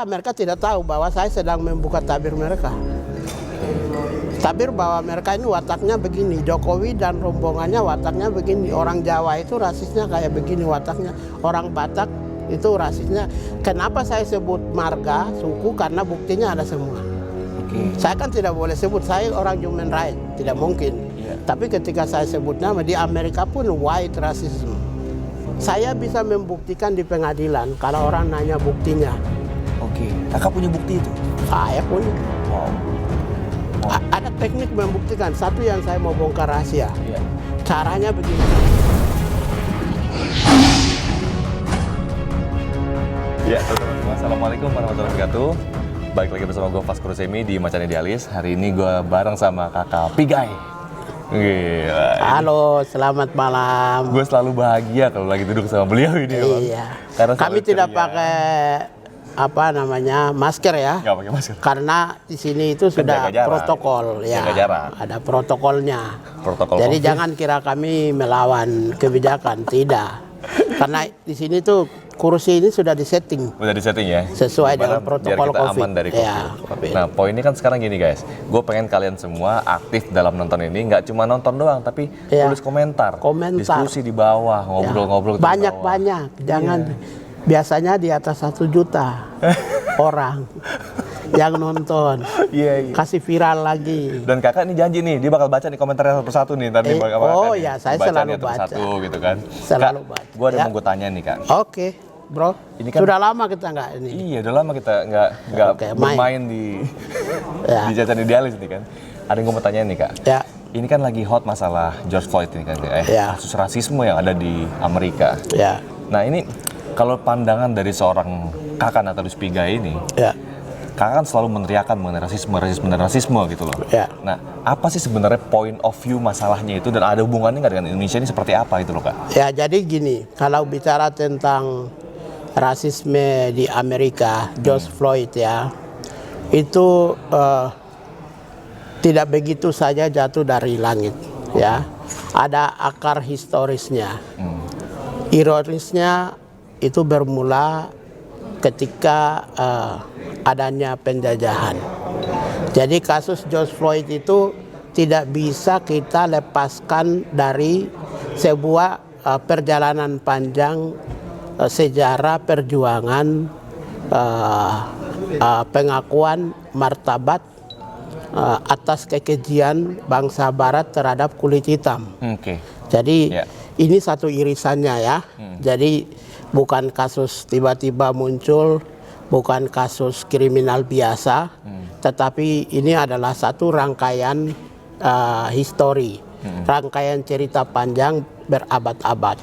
Mereka tidak tahu bahwa saya sedang membuka tabir mereka. Tabir bahwa mereka ini wataknya begini, Jokowi dan rombongannya wataknya begini. Orang Jawa itu rasisnya kayak begini wataknya. Orang Batak itu rasisnya. Kenapa saya sebut marga, suku? Karena buktinya ada semua. Saya kan tidak boleh sebut, saya orang human right, tidak mungkin. Tapi ketika saya sebut nama, di Amerika pun white racism. Saya bisa membuktikan di pengadilan kalau orang nanya buktinya. Kakak punya bukti itu? Saya punya. Wow. Ada teknik membuktikan. Satu yang saya mau bongkar rahasia. Caranya begini. Ya, teman-teman. Assalamualaikum warahmatullahi wabarakatuh. Balik lagi bersama gue Vasco Rusemi di Macan Idealis. Hari ini gue bareng sama kakak Pigai. Gila. Halo, selamat malam. Gue selalu bahagia kalau lagi duduk sama beliau ini. Iya. Karena kami tidak pakai masker ya. Nggak pakai masker. Karena di sini itu sudah protokol ya. Ada protokolnya. Jadi COVID. jangan kira kami melawan kebijakan, tidak. Karena di sini tuh kursi ini sudah disetting. Udah disetting ya? Sesuai dengan protokol biar kita COVID. aman dari COVID. Ya, Nah, poinnya kan sekarang gini guys. Gue pengen kalian semua aktif dalam nonton ini. Nggak cuma nonton doang, tapi tulis komentar. Diskusi di bawah, ngobrol-ngobrol. Banyak-banyak. Jangan, biasanya di atas 1 juta orang yang nonton. Kasih viral lagi. Dan kakak ini janji nih, dia bakal baca nih komentar satu persatu nih. Saya selalu baca. Gitu kan. Selalu baca. Gue ada mau gue tanya nih kak. Oke. Bro, ini kan sudah lama kita nggak ini. Iya, udah lama kita nggak bermain di Macan Idealis nih kan. Ada yang gue mau tanya nih kak. Ya. Ini kan lagi hot masalah George Floyd ini kan, kasus rasisme yang ada di Amerika. Ya. Nah ini kalau pandangan dari seorang kakak Natalius Pigai ini, kakak kan selalu meneriakan mengenai rasisme gitu loh. Ya. Nah apa sih sebenarnya point of view masalahnya itu dan ada hubungannya nggak dengan Indonesia ini seperti apa itu loh kak? Ya jadi gini, kalau bicara tentang rasisme di Amerika, George Floyd ya, itu tidak begitu saja jatuh dari langit ya. Ada akar historisnya. Ironisnya itu bermula ketika adanya penjajahan. Jadi kasus George Floyd itu tidak bisa kita lepaskan dari sebuah perjalanan panjang sejarah perjuangan pengakuan martabat atas kekejian bangsa Barat terhadap kulit hitam. Jadi ini satu irisannya ya. Jadi bukan kasus tiba-tiba muncul, bukan kasus kriminal biasa, tetapi ini adalah satu rangkaian histori, rangkaian cerita panjang berabad-abad.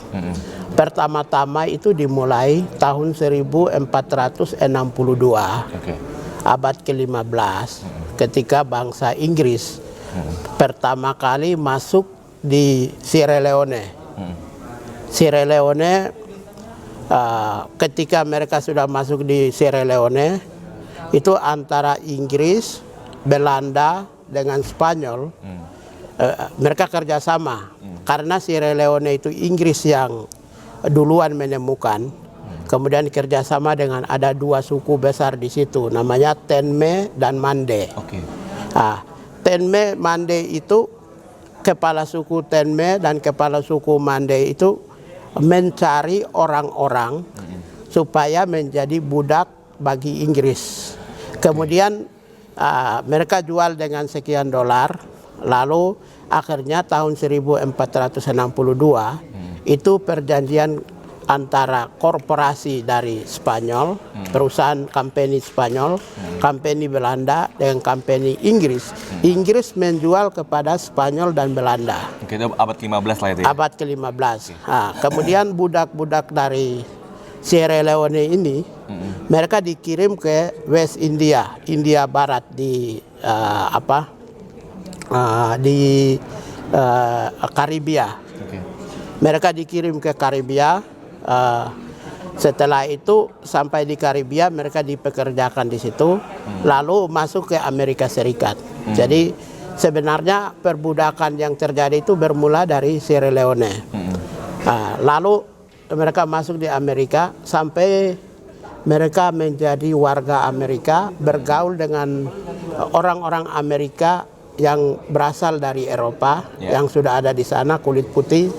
Pertama-tama itu dimulai tahun 1462, abad ke-15, ketika bangsa Inggris pertama kali masuk di Sierra Leone. Sierra Leone, ketika mereka sudah masuk di Sierra Leone, itu antara Inggris, Belanda dengan Spanyol, mereka kerjasama. Karena Sierra Leone itu Inggris yang duluan menemukan, kemudian kerjasama dengan ada 2 suku besar di situ, namanya Tenme dan Mande. Tenme, Mande itu kepala suku Tenme dan kepala suku Mande itu mencari orang-orang supaya menjadi budak bagi Inggris. Kemudian mereka jual dengan sekian dolar. Lalu akhirnya tahun 1462 itu perjanjian antara korporasi dari Spanyol, perusahaan company Spanyol, company Belanda dengan company Inggris. Inggris menjual kepada Spanyol dan Belanda. Itu abad ke-15 lah itu ya? Abad ke-15. Kemudian budak-budak dari Sierra Leone ini, mereka dikirim ke West India, India Barat di Karibia. Mereka dikirim ke Karibia. Setelah itu sampai di Karibia mereka dipekerjakan di situ, lalu masuk ke Amerika Serikat. Jadi sebenarnya perbudakan yang terjadi itu bermula dari Sierra Leone. Lalu mereka masuk di Amerika sampai mereka menjadi warga Amerika, bergaul dengan orang-orang Amerika yang berasal dari Eropa, yang sudah ada di sana, kulit putih.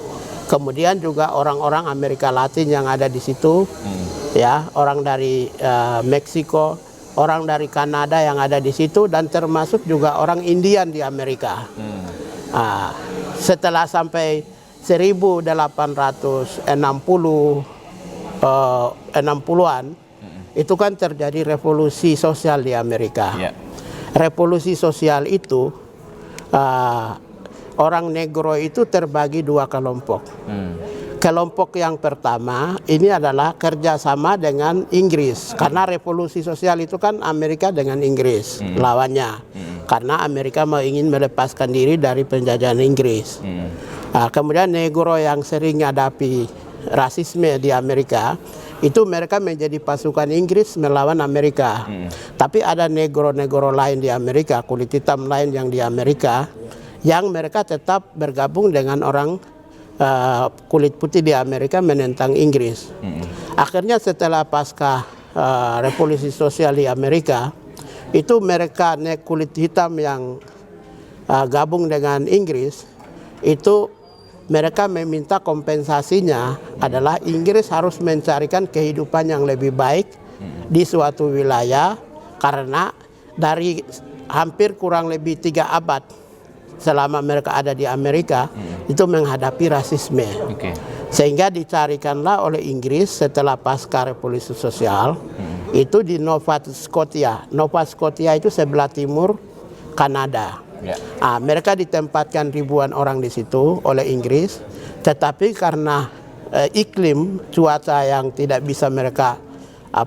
Kemudian juga orang-orang Amerika Latin yang ada di situ, ya, orang dari Meksiko, orang dari Kanada yang ada di situ, dan termasuk juga orang Indian di Amerika. Setelah sampai 1860-an, itu kan terjadi revolusi sosial di Amerika. Revolusi sosial itu orang negro itu terbagi dua kelompok. Kelompok yang pertama ini adalah kerjasama dengan Inggris, karena revolusi sosial itu kan Amerika dengan Inggris lawannya, karena Amerika ingin melepaskan diri dari penjajahan Inggris. Kemudian negro yang sering hadapi rasisme di Amerika, itu mereka menjadi pasukan Inggris melawan Amerika. Tapi ada negro-negro lain di Amerika, kulit hitam lain yang di Amerika, yang mereka tetap bergabung dengan orang kulit putih di Amerika menentang Inggris. Akhirnya setelah pasca revolusi sosial di Amerika, itu mereka kulit hitam yang gabung dengan Inggris, itu mereka meminta kompensasinya adalah Inggris harus mencarikan kehidupan yang lebih baik di suatu wilayah, karena dari hampir kurang lebih 3 abad selama mereka ada di Amerika itu menghadapi rasisme. Sehingga dicarikanlah oleh Inggris setelah pasca revolusi sosial itu di Nova Scotia. Nova Scotia itu sebelah timur Kanada. Mereka ditempatkan ribuan orang di situ oleh Inggris, tetapi karena iklim cuaca yang tidak bisa mereka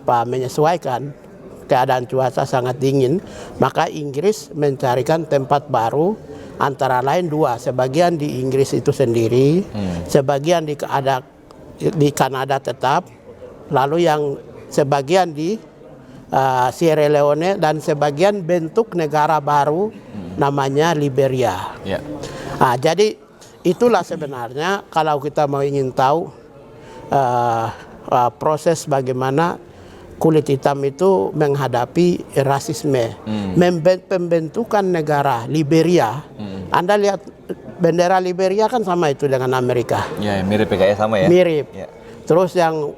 menyesuaikan, keadaan cuaca sangat dingin, maka Inggris mencarikan tempat baru, antara lain 2, sebagian di Inggris itu sendiri, sebagian di Kanada tetap, lalu yang sebagian di Sierra Leone, dan sebagian bentuk negara baru namanya Liberia. Jadi itulah sebenarnya kalau kita mau ingin tahu proses bagaimana kulit hitam itu menghadapi rasisme. Pembentukan negara Liberia, Anda lihat bendera Liberia kan sama itu dengan Amerika. Mirip kayak sama ya. Mirip. Terus yang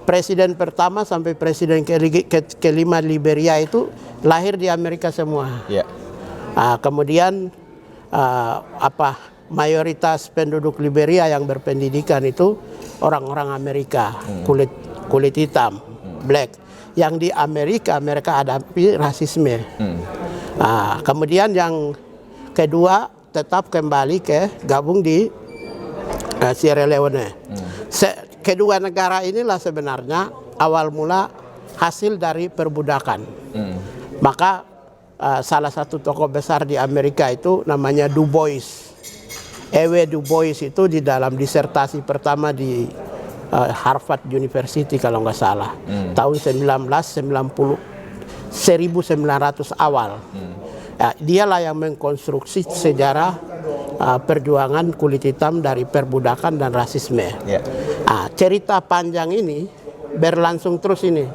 presiden pertama sampai presiden kelima Liberia itu lahir di Amerika semua. Kemudian mayoritas penduduk Liberia yang berpendidikan itu orang-orang Amerika, kulit hitam, black. Yang di Amerika mereka hadapi rasisme. Kemudian yang kedua tetap kembali gabung di Sierra Leone. Kedua negara inilah sebenarnya awal mula hasil dari perbudakan. Maka salah satu tokoh besar di Amerika itu namanya Du Bois. E.W. Du Bois itu di dalam disertasi pertama di Harvard University kalau nggak salah, tahun 1900 awal. Dialah yang mengkonstruksi sejarah perjuangan kulit hitam dari perbudakan dan rasisme. Cerita panjang ini berlangsung terus ini.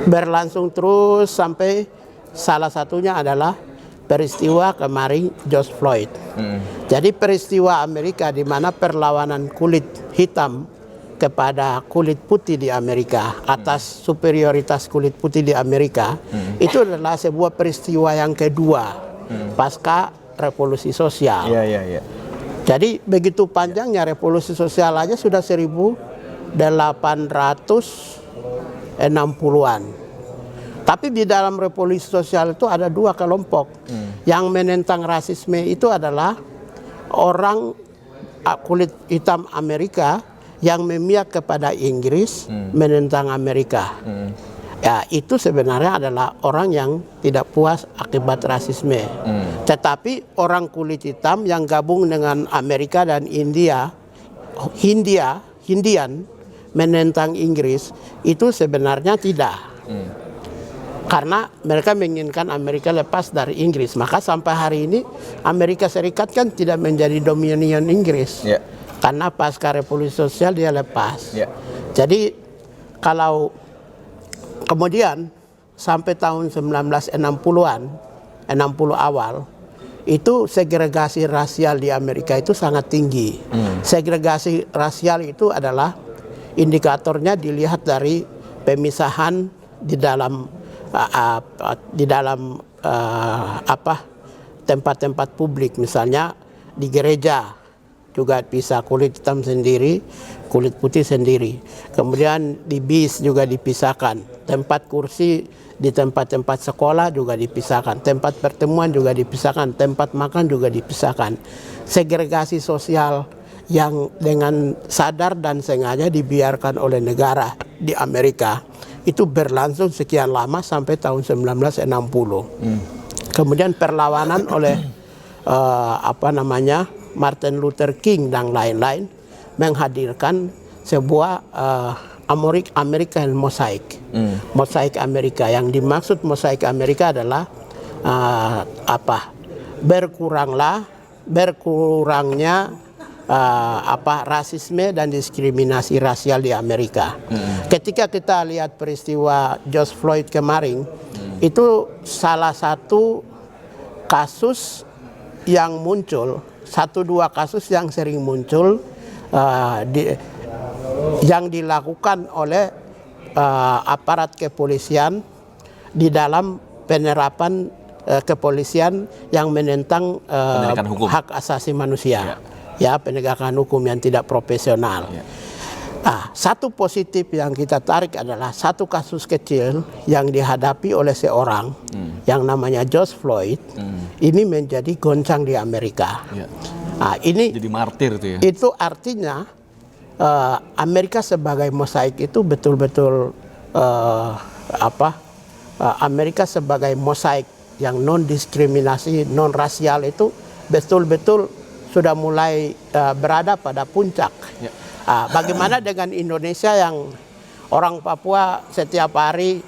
Berlangsung terus sampai salah satunya adalah peristiwa kemarin George Floyd. Jadi peristiwa Amerika di mana perlawanan kulit hitam kepada kulit putih di Amerika atas superioritas kulit putih di Amerika, itu adalah sebuah peristiwa yang kedua pasca revolusi sosial. Jadi begitu panjangnya revolusi sosial aja sudah 1860-an. Tapi di dalam revolusi sosial itu ada 2 kelompok. Yang menentang rasisme itu adalah orang kulit hitam Amerika yang memihak kepada Inggris, menentang Amerika. Itu sebenarnya adalah orang yang tidak puas akibat rasisme. Tetapi orang kulit hitam yang gabung dengan Amerika dan Hindian menentang Inggris itu sebenarnya tidak. Karena mereka menginginkan Amerika lepas dari Inggris. Maka sampai hari ini Amerika Serikat kan tidak menjadi dominion Inggris. Karena pasca revolusi sosial dia lepas. Jadi kalau kemudian sampai tahun 1960-an, 60 awal, itu segregasi rasial di Amerika itu sangat tinggi. Segregasi rasial itu adalah indikatornya dilihat dari pemisahan di dalam tempat-tempat publik, misalnya di gereja juga bisa kulit hitam sendiri, kulit putih sendiri. Kemudian di bis juga dipisahkan, tempat kursi di tempat-tempat sekolah juga dipisahkan, tempat pertemuan juga dipisahkan, tempat makan juga dipisahkan. Segregasi sosial yang dengan sadar dan sengaja dibiarkan oleh negara di Amerika itu berlangsung sekian lama sampai tahun 1960. Kemudian perlawanan oleh Martin Luther King dan lain-lain menghadirkan sebuah American Mosaic. Mosaik Amerika. Yang dimaksud mosaik Amerika adalah berkurangnya rasisme dan diskriminasi rasial di Amerika. Ketika kita lihat peristiwa George Floyd kemarin, itu salah satu kasus yang muncul, 1-2 kasus yang sering muncul yang dilakukan oleh aparat kepolisian di dalam penerapan kepolisian yang menentang hak asasi manusia, penegakan hukum yang tidak profesional. Satu positif yang kita tarik adalah satu kasus kecil yang dihadapi oleh seorang yang namanya George Floyd. Ini menjadi goncang di Amerika. Ini jadi martir itu ya. Itu artinya Amerika sebagai mosaik itu betul-betul Amerika sebagai mosaik yang non diskriminasi, non rasial itu betul-betul sudah mulai berada pada puncak. Bagaimana dengan Indonesia yang orang Papua setiap hari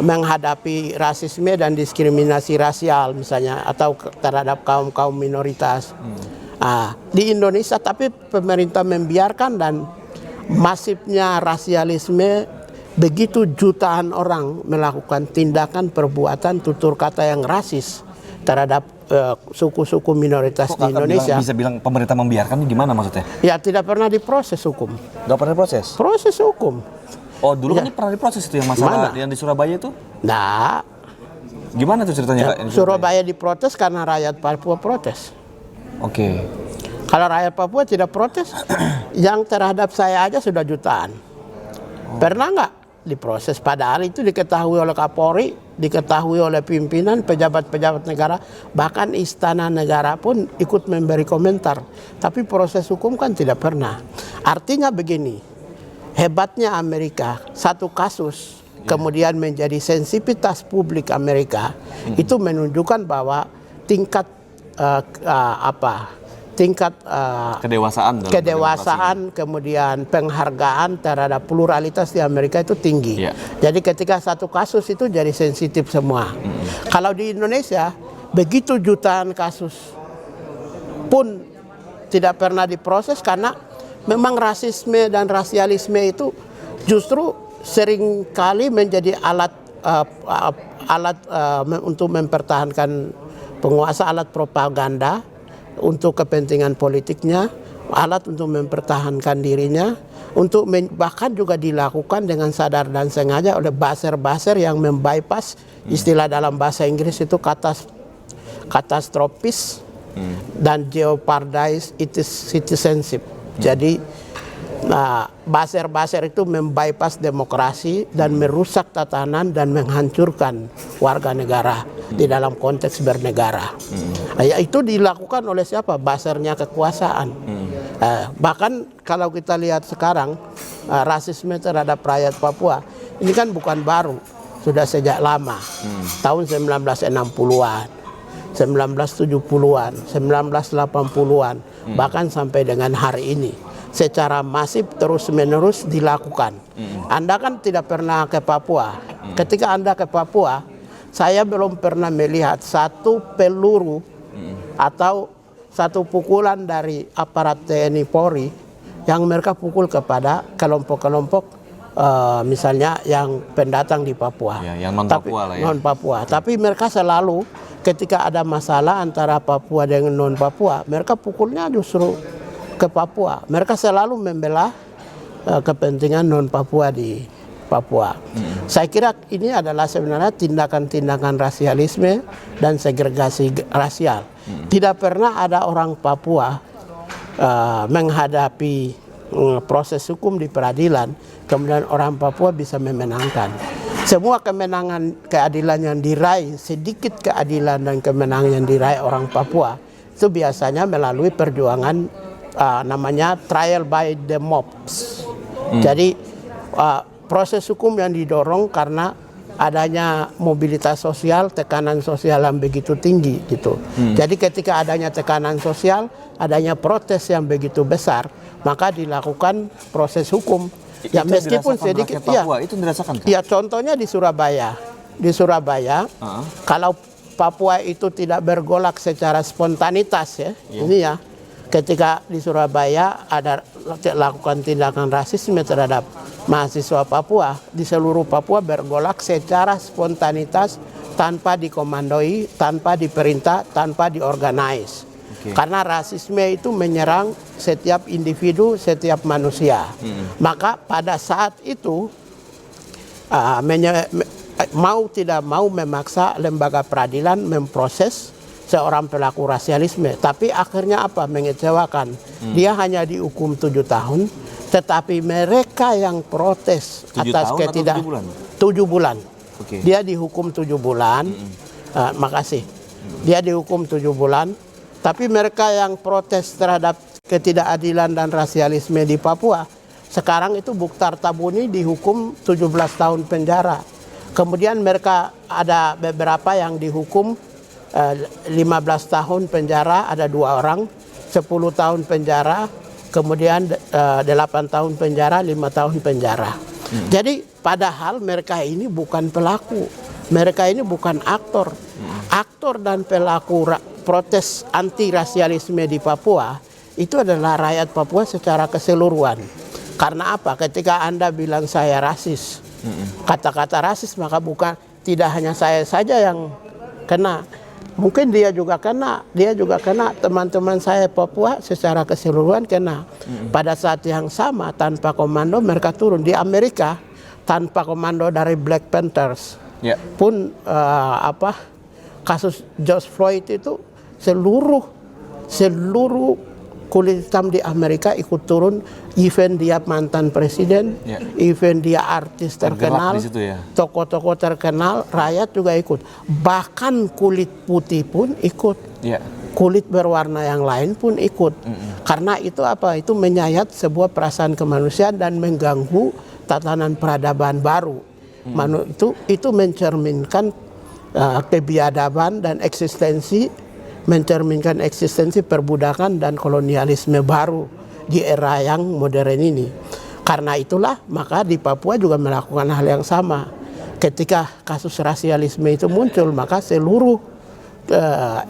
menghadapi rasisme dan diskriminasi rasial misalnya, atau terhadap kaum-kaum minoritas di Indonesia, tapi pemerintah membiarkan dan masifnya rasialisme, begitu jutaan orang melakukan tindakan perbuatan tutur kata yang rasis terhadap suku-suku minoritas di Indonesia. Bisa bilang pemerintah membiarkan gimana maksudnya? Ya tidak pernah diproses hukum. Nggak pernah diproses? Proses hukum. Oh dulu kan pernah diproses itu yang masalah yang di Surabaya itu? Nah. Gimana tuh ceritanya? Surabaya diprotes karena rakyat Papua protes. Oke. Kalau rakyat Papua tidak protes, yang terhadap saya aja sudah jutaan. Pernah nggak diproses? Padahal itu diketahui oleh Kapolri, diketahui oleh pimpinan, pejabat-pejabat negara, bahkan istana negara pun ikut memberi komentar. Tapi proses hukum kan tidak pernah. Artinya begini, hebatnya Amerika, satu kasus kemudian menjadi sensitivitas publik Amerika, itu menunjukkan bahwa tingkat kedewasaan kemudian penghargaan terhadap pluralitas di Amerika itu tinggi. Jadi ketika satu kasus itu jadi sensitif semua. Kalau di Indonesia begitu jutaan kasus pun tidak pernah diproses karena memang rasisme dan rasialisme itu justru sering kali menjadi alat untuk mempertahankan penguasa, alat propaganda untuk kepentingan politiknya, alat untuk mempertahankan dirinya, untuk bahkan juga dilakukan dengan sadar dan sengaja oleh buzzer-buzzer yang membypass istilah dalam bahasa Inggris itu katastrofis dan jeopardize its citizenship. Jadi buzzer-buzzer itu membypass demokrasi dan merusak tatanan dan menghancurkan warga negara di dalam konteks bernegara. Itu dilakukan oleh siapa? Buzzernya kekuasaan. Bahkan kalau kita lihat sekarang rasisme terhadap rakyat Papua ini kan bukan baru, sudah sejak lama. Tahun 1960-an, 1970-an, 1980-an, bahkan sampai dengan hari ini. Secara masif terus-menerus dilakukan. Anda kan tidak pernah ke Papua. Ketika Anda ke Papua, saya belum pernah melihat satu peluru atau satu pukulan dari aparat TNI Polri yang mereka pukul kepada kelompok-kelompok misalnya yang pendatang di Papua. Ya, yang non-Papua lah ya. Non-Papua. Tapi mereka selalu ketika ada masalah antara Papua dengan non-Papua, mereka pukulnya justru ke Papua. Mereka selalu membela kepentingan non-Papua di Papua. Saya kira ini adalah sebenarnya tindakan-tindakan rasialisme dan segregasi rasial. Tidak pernah ada orang Papua menghadapi proses hukum di peradilan, kemudian orang Papua bisa memenangkan. Semua kemenangan keadilan yang diraih, sedikit keadilan dan kemenangan yang diraih orang Papua, itu biasanya melalui perjuangan namanya trial by the mobs. Jadi proses hukum yang didorong karena adanya mobilitas sosial, tekanan sosial yang begitu tinggi gitu. Jadi ketika adanya tekanan sosial, adanya protes yang begitu besar, maka dilakukan proses hukum. Ya Itu meskipun dirasakan sedikit rakyat Papua, itu dirasakan kan? ya contohnya di Surabaya. Di Surabaya, kalau Papua itu tidak bergolak secara spontanitas ya, ini ya, ketika di Surabaya ada lakukan tindakan rasisme terhadap mahasiswa Papua, di seluruh Papua bergolak secara spontanitas tanpa dikomandoi, tanpa diperintah, tanpa diorganize. Karena rasisme itu menyerang setiap individu, setiap manusia. Maka pada saat itu mau tidak mau memaksa lembaga peradilan memproses seorang pelaku rasialisme. Tapi akhirnya apa? Mengecewakan. Dia hanya dihukum 7 tahun, tetapi mereka yang protes 7 atas tahun ketidak atau 7 bulan? 7 bulan. Oke. Dia dihukum 7 bulan. Makasih. Dia dihukum 7 bulan. Tapi mereka yang protes terhadap ketidakadilan dan rasialisme di Papua, sekarang itu Bukhtar Tabuni dihukum 17 tahun penjara. Kemudian mereka ada beberapa yang dihukum 15 tahun penjara, ada 2 orang, 10 tahun penjara, kemudian 8 tahun penjara, 5 tahun penjara. Jadi padahal mereka ini bukan pelaku, mereka ini bukan aktor. Aktor dan pelaku protes anti rasialisme di Papua itu adalah rakyat Papua secara keseluruhan. Karena apa? Ketika Anda bilang saya rasis, kata-kata rasis, maka bukan tidak hanya saya saja yang kena. Mungkin dia juga kena, teman-teman saya Papua secara keseluruhan kena. Pada saat yang sama tanpa komando mereka turun. Di Amerika tanpa komando dari Black Panthers pun kasus George Floyd itu seluruh kulit hitam di Amerika ikut turun, even dia mantan presiden, even dia artis terkenal, tokoh-tokoh terkenal, rakyat juga ikut. Bahkan kulit putih pun ikut, kulit berwarna yang lain pun ikut. Karena itu apa? Itu menyayat sebuah perasaan kemanusiaan dan mengganggu tatanan peradaban baru. Itu mencerminkan kebiadaban dan mencerminkan eksistensi perbudakan dan kolonialisme baru di era yang modern ini. Karena itulah maka di Papua juga melakukan hal yang sama. Ketika kasus rasialisme itu muncul, maka seluruh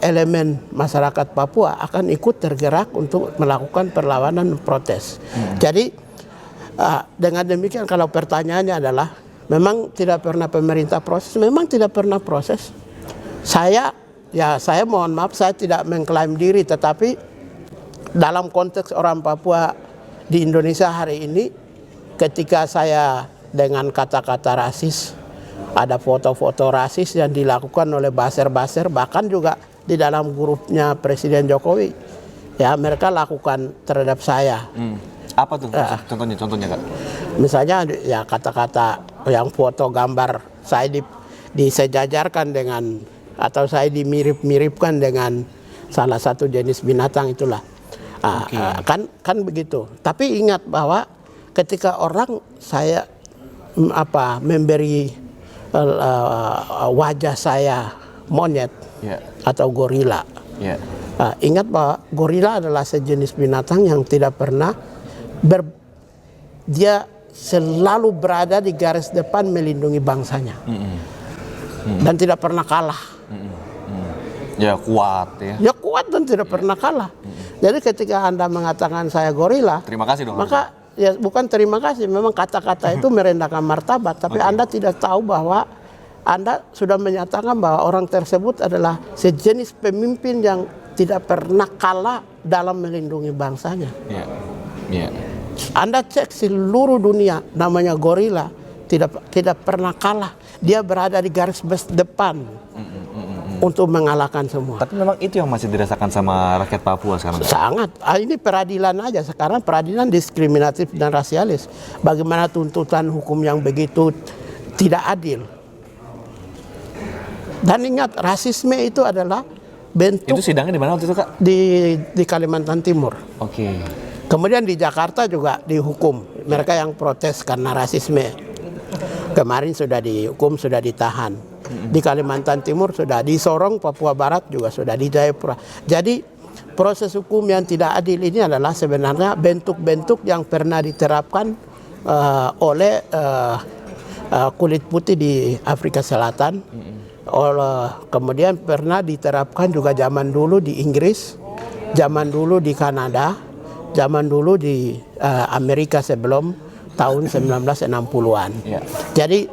elemen masyarakat Papua akan ikut tergerak untuk melakukan perlawanan protes. Jadi dengan demikian kalau pertanyaannya adalah memang tidak pernah pemerintah proses, memang tidak pernah proses. Saya mohon maaf, saya tidak mengklaim diri, tetapi dalam konteks orang Papua di Indonesia hari ini, ketika saya dengan kata-kata rasis, ada foto-foto rasis yang dilakukan oleh baser-baser, bahkan juga di dalam grupnya Presiden Jokowi, ya mereka lakukan terhadap saya. Apa tuh contohnya Kak? Misalnya ya kata-kata yang foto gambar saya disejajarkan dengan atau saya dimirip-miripkan dengan salah satu jenis binatang itulah. Kan begitu. Tapi ingat bahwa ketika orang saya memberi wajah saya monyet atau gorila. Ingat bahwa gorila adalah sejenis binatang yang tidak pernah dia selalu berada di garis depan melindungi bangsanya. Dan tidak pernah kalah. Ya kuat ya. Ya kuat dan tidak pernah kalah. Jadi ketika Anda mengatakan saya gorila, terima kasih dong. Maka ya bukan terima kasih, memang kata-kata itu merendahkan martabat, tapi Anda tidak tahu bahwa Anda sudah menyatakan bahwa orang tersebut adalah sejenis pemimpin yang tidak pernah kalah dalam melindungi bangsanya. Iya. Iya. Anda cek seluruh dunia, namanya gorila tidak pernah kalah. Dia berada di garis depan untuk mengalahkan semua. Tapi memang itu yang masih dirasakan sama rakyat Papua sekarang. Sangat. Ini peradilan aja. Sekarang peradilan diskriminatif dan rasialis. Bagaimana tuntutan hukum yang begitu tidak adil. Dan ingat, rasisme itu adalah bentuk... Itu sidangnya di mana waktu itu, Kak? Di Kalimantan Timur. Oke. Kemudian di Jakarta juga dihukum. Mereka yang protes karena rasisme. Kemarin sudah dihukum, sudah ditahan. Di Kalimantan Timur sudah, di Sorong, Papua Barat juga sudah, di Jayapura. Jadi proses hukum yang tidak adil ini adalah sebenarnya bentuk-bentuk yang pernah diterapkan oleh kulit putih di Afrika Selatan. Kemudian pernah diterapkan juga zaman dulu di Inggris, zaman dulu di Kanada, zaman dulu di Amerika sebelum tahun 1960-an. Yeah. Jadi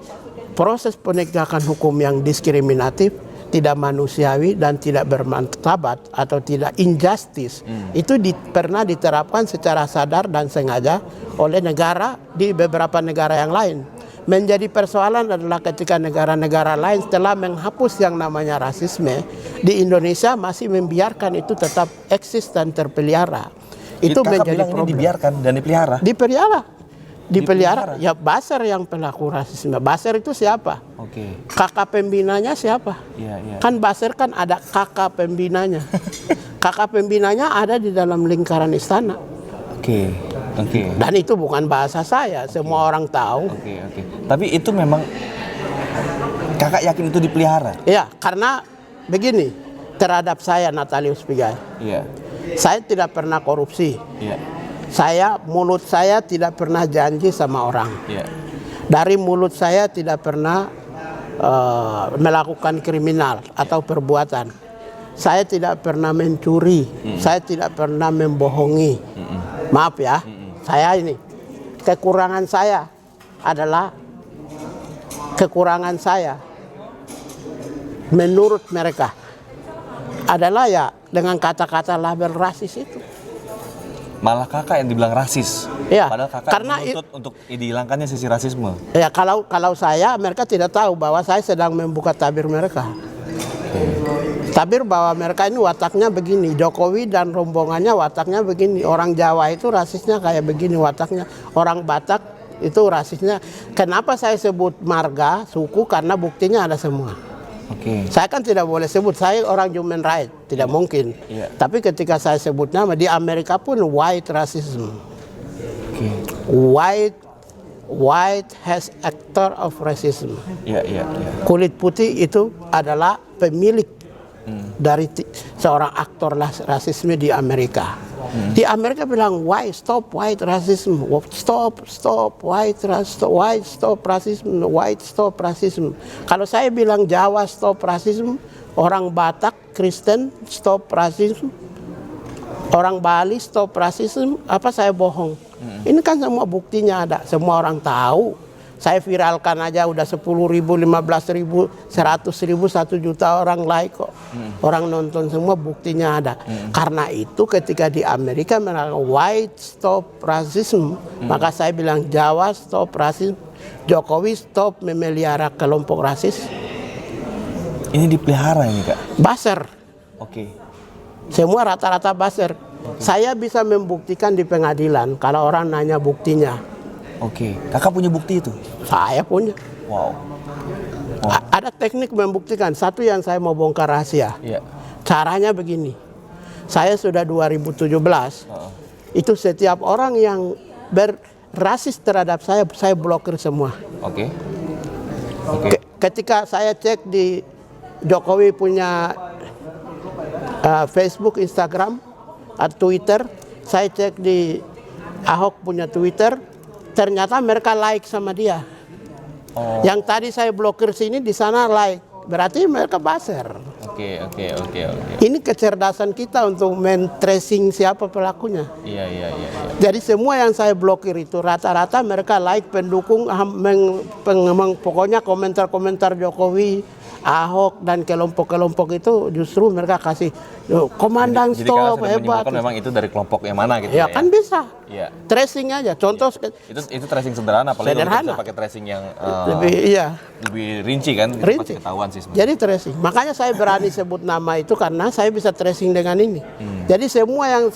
proses penegakan hukum yang diskriminatif, tidak manusiawi dan tidak bermartabat atau tidak injustice itu pernah diterapkan secara sadar dan sengaja oleh negara di beberapa negara yang lain. Menjadi persoalan adalah ketika negara-negara lain setelah menghapus yang namanya rasisme, di Indonesia masih membiarkan itu tetap eksis dan terpelihara. Itu menjadi problem. Ini dibiarkan dan dipelihara. Dipelihara. Ya Basar yang pelaku rasisme. Basar itu siapa? Oke. Kakak pembinanya siapa? Iya. Kan Basar kan ada kakak pembinanya. Kakak pembinanya ada di dalam lingkaran istana. Oke. Dan itu bukan bahasa saya, semua orang tahu. Oke. Tapi itu memang Kakak yakin itu dipelihara? Iya, karena begini, terhadap saya Natalius Pigai. Iya. Saya tidak pernah korupsi. Iya. Mulut saya tidak pernah janji sama orang. Iya. Dari mulut saya tidak pernah melakukan kriminal atau perbuatan. Saya tidak pernah mencuri. Saya tidak pernah membohongi. Maaf ya, saya ini kekurangan saya adalah menurut mereka adalah ya dengan kata-kata label rasis itu. Malah Kakak yang dibilang rasis. Ya, padahal Kakak karena menuntut untuk dihilangkannya sisi rasisme. Ya kalau saya, mereka tidak tahu bahwa saya sedang membuka tabir mereka. Tabir bahwa mereka ini wataknya begini, Jokowi dan rombongannya wataknya begini. Orang Jawa itu rasisnya kayak begini wataknya. Orang Batak itu rasisnya. Kenapa saya sebut marga, suku? Karena buktinya ada semua. Oke. Saya kan tidak boleh sebut, saya orang human right, tidak mungkin. Iya. Tapi ketika saya sebut nama, di Amerika pun white racism. Oke. White has actor of racism. Iya. Kulit putih itu adalah pemilik dari seorang aktor rasisme di Amerika. Di Amerika bilang why stop white racism, stop white racism. Kalau saya bilang Jawa stop racism, orang Batak Kristen stop racism, orang Bali stop racism, apa saya bohong? Ini kan semua buktinya ada, semua orang tahu. Saya viralkan aja udah 10.000, 15.000, 100.000, 1 juta orang like kok. Orang nonton semua, buktinya ada. Karena itu ketika di Amerika mereka white stop racism, maka saya bilang Jawa stop racism, Jokowi stop memelihara kelompok rasis. Ini dipelihara ini, Kak? Basar. Oke. Semua rata-rata basar. Saya bisa membuktikan di pengadilan kalau orang nanya buktinya. Oke, Kakak punya bukti itu? Saya punya. Wow. Ada teknik membuktikan. Satu yang saya mau bongkar rahasia. Iya. Caranya begini. Saya sudah 2017. Itu setiap orang yang berasis terhadap saya blokir semua. Oke. Ketika saya cek di Jokowi punya Facebook, Instagram, atau Twitter, saya cek di Ahok punya Twitter, ternyata mereka like sama dia. Yang tadi saya blokir sini, di sana like. berarti mereka buzzer. Oke. Ini kecerdasan kita untuk men-tracing siapa pelakunya. Iya. Jadi semua yang saya blokir itu rata-rata mereka like, pendukung, pokoknya komentar-komentar Jokowi, Ahok dan kelompok-kelompok itu justru mereka kasih komandan Jadi stop kalian sudah hebat. menyimpulkan memang itu dari kelompok yang mana gitu Ya kan bisa. Iya. Tracing aja. Contoh Itu tracing sederhana, apalagi kalau kita Sederhana. bisa pakai tracing yang lebih rinci kan, itu Rinci. pasti ketahuan sih sebenarnya. Jadi tracing. Makanya saya berani sebut nama itu karena saya bisa tracing dengan ini. Jadi semua yang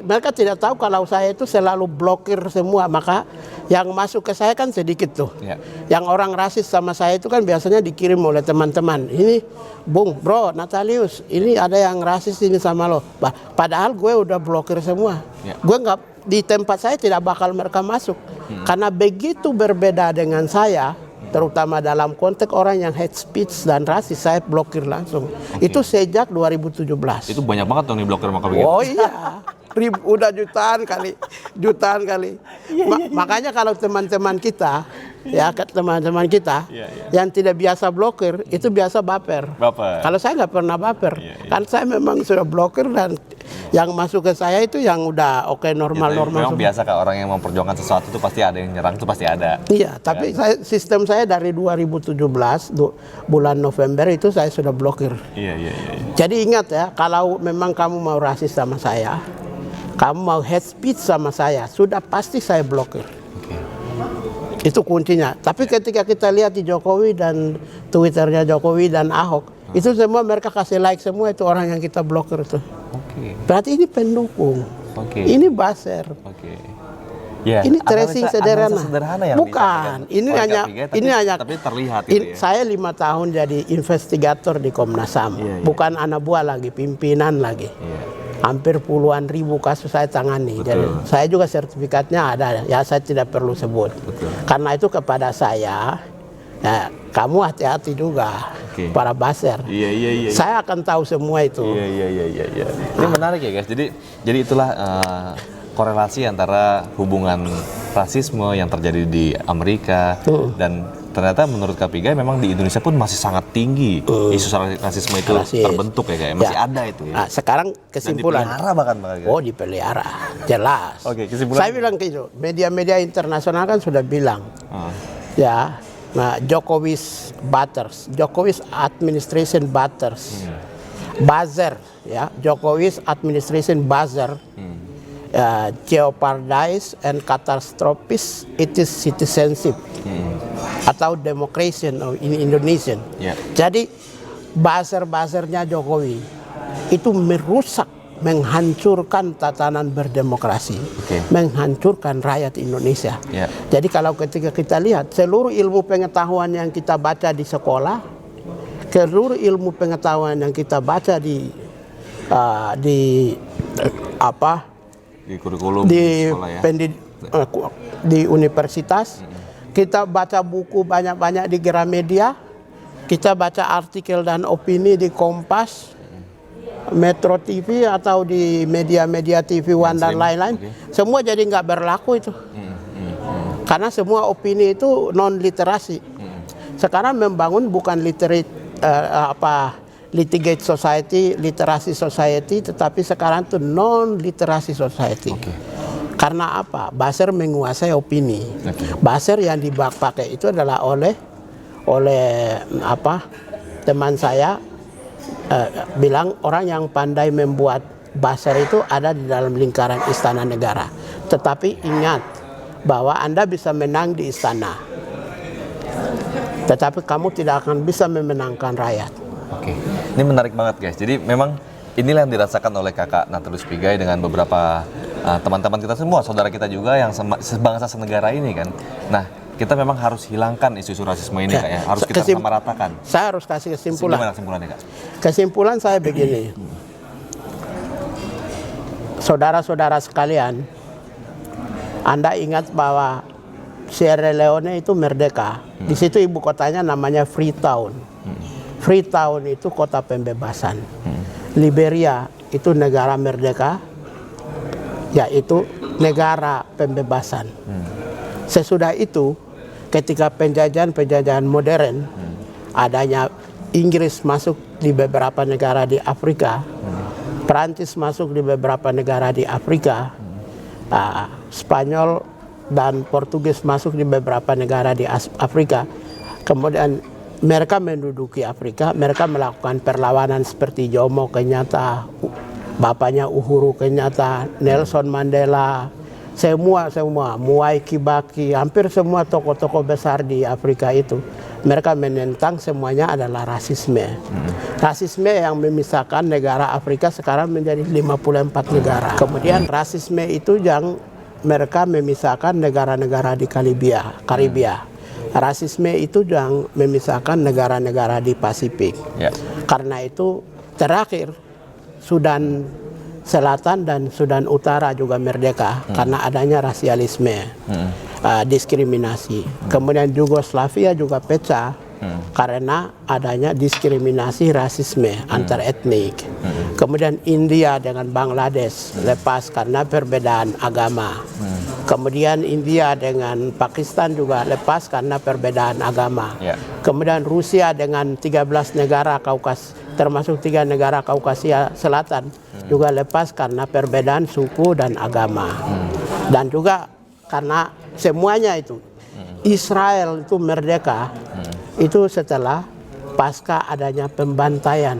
mereka tidak tahu kalau saya itu selalu blokir semua. Maka yang masuk ke saya kan sedikit tuh. Iya. Yang orang rasis sama saya itu kan biasanya dikirim oleh teman-teman. Ini, Bung, Bro, Natalius, ini ada yang rasis ini sama lo. Padahal gue udah blokir semua. Iya. Gue nggak, di tempat saya tidak bakal mereka masuk. Karena begitu berbeda dengan saya, terutama dalam konteks orang yang hate speech dan rasis, saya blokir langsung. Itu sejak 2017. Itu banyak banget dong diblokir sama KPG. Oh iya, udah jutaan kali. Makanya kalau teman-teman kita, teman-teman kita yang tidak biasa blokir, itu biasa baper. Kalau saya nggak pernah baper, kan saya memang sudah blokir dan yang masuk ke saya itu yang udah normal-normal. Memang biasa Kak, orang yang memperjuangkan sesuatu itu pasti ada yang nyerang, itu pasti ada. Iya, tapi sistem saya dari 2017 bulan November itu saya sudah blokir. Iya. Jadi ingat ya, kalau memang kamu mau rasis sama saya, kamu mau hate speech sama saya, sudah pasti saya blokir. Oke. Itu kuncinya. Tapi ketika kita lihat di Jokowi dan Twitternya Jokowi dan Ahok, itu semua mereka kasih like semua, itu orang yang kita blokir itu. Oke. Berarti ini pendukung. Oke. Ini buzzer. Oke. Ya, Ini tracing sederhana. yang Bukan. bisa Ini hanya. tapi terlihat gitu ya. Saya 5 tahun jadi investigator di Komnas HAM. Iya. Bukan anak buah lagi, pimpinan lagi. Iya. Hampir puluhan ribu kasus saya tangani. Betul. Jadi saya juga sertifikatnya ada. Ya saya tidak perlu sebut. Betul. Karena itu kepada saya, ya, kamu hati-hati juga, para buzzer. Iya. Saya akan tahu semua itu. Iya. Ini menarik ya guys. Jadi itulah korelasi antara hubungan rasisme yang terjadi di Amerika dan ternyata menurut Kapigai memang di Indonesia pun masih sangat tinggi isu rasisme itu terbentuk ya kayak masih ada itu ya. Nah, sekarang kesimpulan. Dan dipelihara bahkan guys. Oh, dipelihara, jelas. Oke, kesimpulan. Saya bilang gitu, media-media internasional kan sudah bilang, ya, nah Jokowi's butters, Jokowi's administration butters, buzzer, ya, Jokowi's administration buzzer. Jeopardize and catastrophize its citizenship atau democracy in Indonesian. Jadi buzzer-buzzernya Jokowi itu merusak, menghancurkan tatanan berdemokrasi, menghancurkan rakyat Indonesia. Jadi kalau ketika kita lihat seluruh ilmu pengetahuan yang kita baca di sekolah, seluruh ilmu pengetahuan yang kita baca di kurikulum di sekolah ya. Di universitas, kita baca buku banyak-banyak di Gramedia, kita baca artikel dan opini di Kompas, Metro TV atau di media-media TV One dan lain-lain, semua jadi nggak berlaku itu. Karena semua opini itu non literasi. Sekarang membangun bukan litigate society, literasi society, tetapi sekarang itu non literasi society. Karena apa? Buzzer menguasai opini. Buzzer yang dipakai itu adalah oleh teman saya bilang orang yang pandai membuat buzzer itu ada di dalam lingkaran istana negara. Tetapi ingat bahwa Anda bisa menang di istana, tetapi kamu tidak akan bisa memenangkan rakyat. Ini menarik banget guys. Jadi memang inilah yang dirasakan oleh Kakak Natalius Pigai dengan beberapa teman-teman kita semua, saudara kita juga yang sebangsa senegara ini kan. Nah, kita memang harus hilangkan isu-isu rasisme ini Kak ya. Harus kita samaratakan. Saya harus kasih kesimpulan. Gimana kesimpulannya Kak? Kesimpulan saya begini. Saudara-saudara sekalian, Anda ingat bahwa Sierra Leone itu merdeka. Di situ ibu kotanya namanya Freetown. Freetown itu kota pembebasan. Liberia itu negara merdeka, yaitu negara pembebasan. Sesudah itu, ketika penjajahan modern, adanya Inggris masuk di beberapa negara di Afrika, Perancis masuk di beberapa negara di Afrika, Spanyol dan Portugis masuk di beberapa negara di Afrika. Kemudian mereka menduduki Afrika, mereka melakukan perlawanan seperti Jomo Kenyatta, bapaknya Uhuru Kenyatta, Nelson Mandela, semua Mwai Kibaki, hampir semua tokoh-tokoh besar di Afrika itu. Mereka menentang semuanya adalah rasisme. Rasisme yang memisahkan negara Afrika sekarang menjadi 54 negara. Kemudian rasisme itu yang mereka memisahkan negara-negara di Karibia. Rasisme itu yang memisahkan negara-negara di Pasifik. Karena itu terakhir Sudan Selatan dan Sudan Utara juga merdeka karena adanya rasialisme, diskriminasi. Kemudian Yugoslavia juga pecah karena adanya diskriminasi rasisme antar etnik. Kemudian India dengan Bangladesh lepas karena perbedaan agama. Kemudian India dengan Pakistan juga lepas karena perbedaan agama. Kemudian Rusia dengan 13 negara termasuk 3 negara Kaukasia Selatan juga lepas karena perbedaan suku dan agama. Dan juga karena semuanya itu Israel itu merdeka itu setelah pasca adanya pembantaian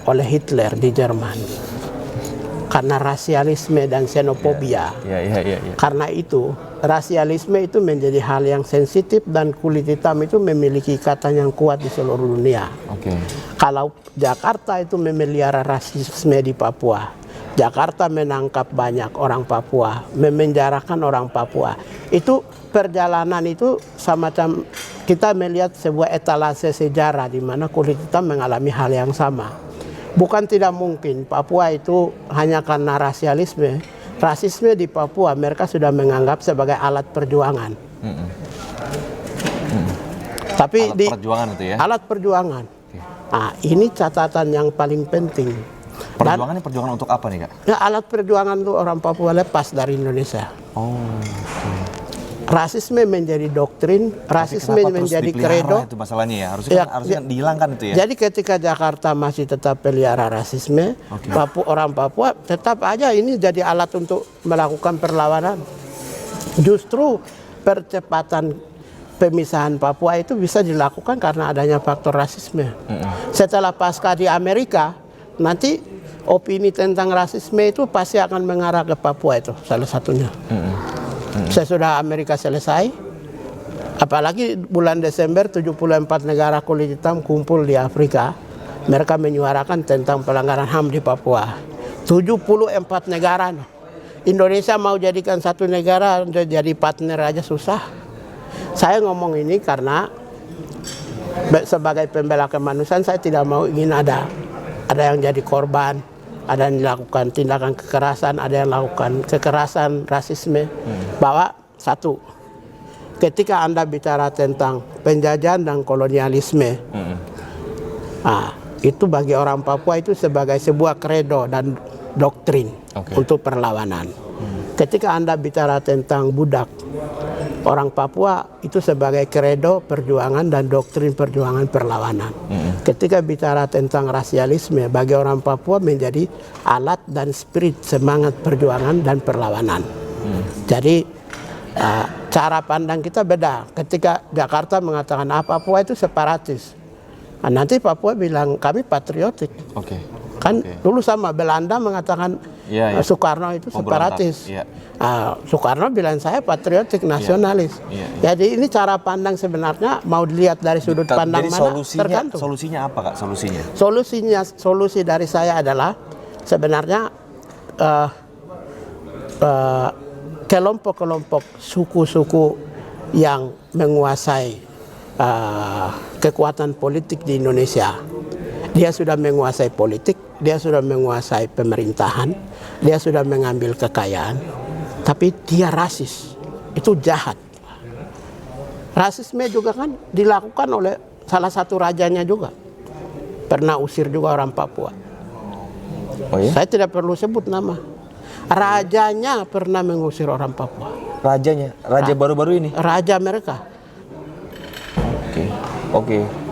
oleh Hitler di Jerman karena rasialisme dan xenofobia. Karena itu rasialisme itu menjadi hal yang sensitif dan kulit hitam itu memiliki ikatan yang kuat di seluruh dunia. Kalau Jakarta itu memelihara rasisme di Papua, Jakarta menangkap banyak orang Papua, memenjarakan orang Papua. Itu perjalanan itu semacam kita melihat sebuah etalase sejarah di mana kulit hitam mengalami hal yang sama. Bukan tidak mungkin Papua itu hanya karena rasisme di Papua mereka sudah menganggap sebagai alat perjuangan. Tapi alat perjuangan itu ya? Alat perjuangan. Nah, ini catatan yang paling penting. Perjuangannya perjuangan untuk apa nih Kak? Ya, alat perjuangan untuk orang Papua lepas dari Indonesia. Rasisme menjadi doktrin, rasisme menjadi kredo. Itu masalahnya ya, harusnya dihilangkan itu ya. Jadi ketika Jakarta masih tetap pelihara rasisme, orang Papua tetap aja ini jadi alat untuk melakukan perlawanan. Justru percepatan pemisahan Papua itu bisa dilakukan karena adanya faktor rasisme. Setelah pasca di Amerika, nanti opini tentang rasisme itu pasti akan mengarah ke Papua itu salah satunya. Sesudah Amerika selesai, apalagi bulan Desember 74 negara kulit hitam kumpul di Afrika, mereka menyuarakan tentang pelanggaran HAM di Papua. 74 negara. Indonesia mau jadikan satu negara jadi partner aja susah. Saya ngomong ini karena sebagai pembela kemanusiaan saya tidak mau ingin ada yang jadi korban, ada yang dilakukan tindakan kekerasan, ada yang melakukan kekerasan, rasisme. Bahwa satu, ketika Anda bicara tentang penjajahan dan kolonialisme, itu bagi orang Papua itu sebagai sebuah kredo dan doktrin untuk perlawanan. Ketika Anda bicara tentang budak, orang Papua itu sebagai kredo perjuangan dan doktrin perjuangan perlawanan. Ketika bicara tentang rasialisme, bagi orang Papua menjadi alat dan spirit semangat perjuangan dan perlawanan. Jadi cara pandang kita beda. Ketika Jakarta mengatakan Papua itu separatis, nanti Papua bilang kami patriotik. Dulu sama Belanda mengatakan Soekarno itu separatis. Soekarno bilang saya patriotik nasionalis. Jadi ini cara pandang sebenarnya mau dilihat dari sudut pandang mana tergantung. Solusinya apa Kak? Solusi dari saya adalah sebenarnya kelompok-kelompok suku-suku yang menguasai kekuatan politik di Indonesia. Dia sudah menguasai politik, dia sudah menguasai pemerintahan, dia sudah mengambil kekayaan, tapi dia rasis. Itu jahat. Rasisme juga kan dilakukan oleh salah satu rajanya juga. Pernah usir juga orang Papua. Saya tidak perlu sebut nama. Rajanya pernah mengusir orang Papua. Rajanya? Raja baru-baru ini? Raja mereka.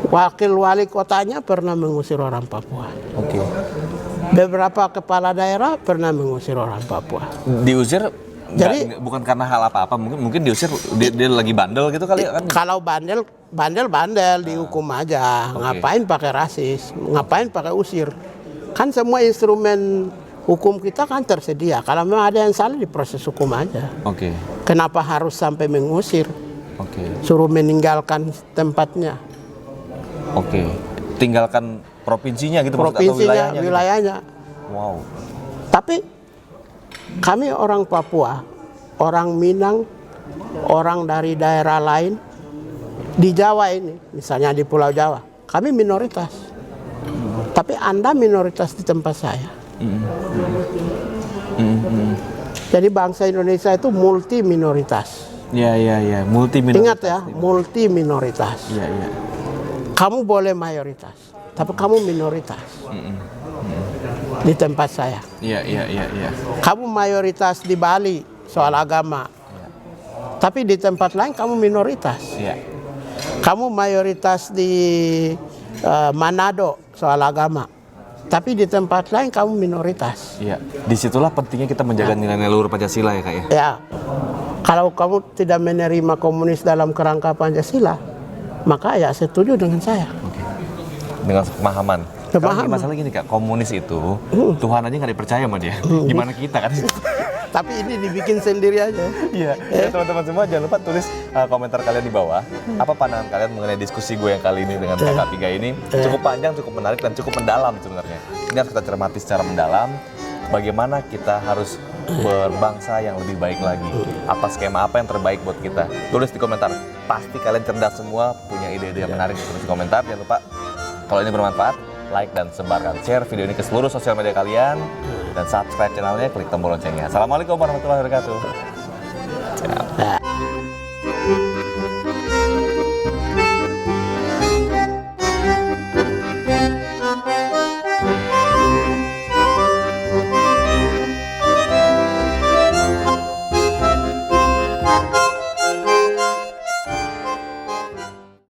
Wakil wali kotanya pernah mengusir orang Papua. Oke. Beberapa kepala daerah pernah mengusir orang Papua. Diusir Jadi- bukan karena hal apa-apa, mungkin diusir dia lagi bandel gitu kali kan. Kalau bandel dihukum aja. Oke. Ngapain pakai rasis? Ngapain pakai usir? Kan semua instrumen hukum kita kan tersedia. Kalau memang ada yang salah diproses hukum aja. Oke. Kenapa harus sampai mengusir? Oke. Suruh meninggalkan tempatnya, Oke. Tinggalkan provinsinya gitu maksud, atau provinsinya, gitu? wilayahnya. Wow. Tapi kami orang Papua, orang Minang, orang dari daerah lain di Jawa ini, misalnya di Pulau Jawa, kami minoritas. Tapi Anda minoritas di tempat saya. Jadi bangsa Indonesia itu multi minoritas. Ya, multi minoritas. Ingat ya, multi minoritas. Iya. Kamu boleh mayoritas, tapi kamu minoritas di tempat saya. Iya. Kamu mayoritas di Bali soal agama, tapi di tempat lain kamu minoritas. Iya. Kamu mayoritas di Manado soal agama, tapi di tempat lain kamu minoritas. Iya. Disitulah pentingnya kita menjaga nilai-nilai luhur Pancasila ya, Kak ya. Ya, kalau kamu tidak menerima komunis dalam kerangka Pancasila, maka ya setuju dengan saya. Oke. Dengan pemahaman. Karena masalah gini Kak, komunis itu Tuhan aja nggak dipercaya sama dia. Gimana kita kan? Tapi ini dibikin sendiri aja. Iya. Teman-teman semua jangan lupa tulis komentar kalian di bawah. Apa pandangan kalian mengenai diskusi gue yang kali ini dengan Kakak Piga ini? Cukup panjang, cukup menarik dan cukup mendalam sebenarnya. Ini harus kita cermati secara mendalam. Bagaimana kita harus berbangsa yang lebih baik lagi. Apa skema apa yang terbaik buat kita? Tulis di komentar. Pasti kalian cerdas semua, punya ide-ide yang menarik. Tulis di komentar. Jangan lupa kalau ini bermanfaat, like dan sebarkan. Share video ini ke seluruh sosial media kalian. Dan subscribe channelnya, klik tombol loncengnya. Assalamualaikum warahmatullahi wabarakatuh. Ya.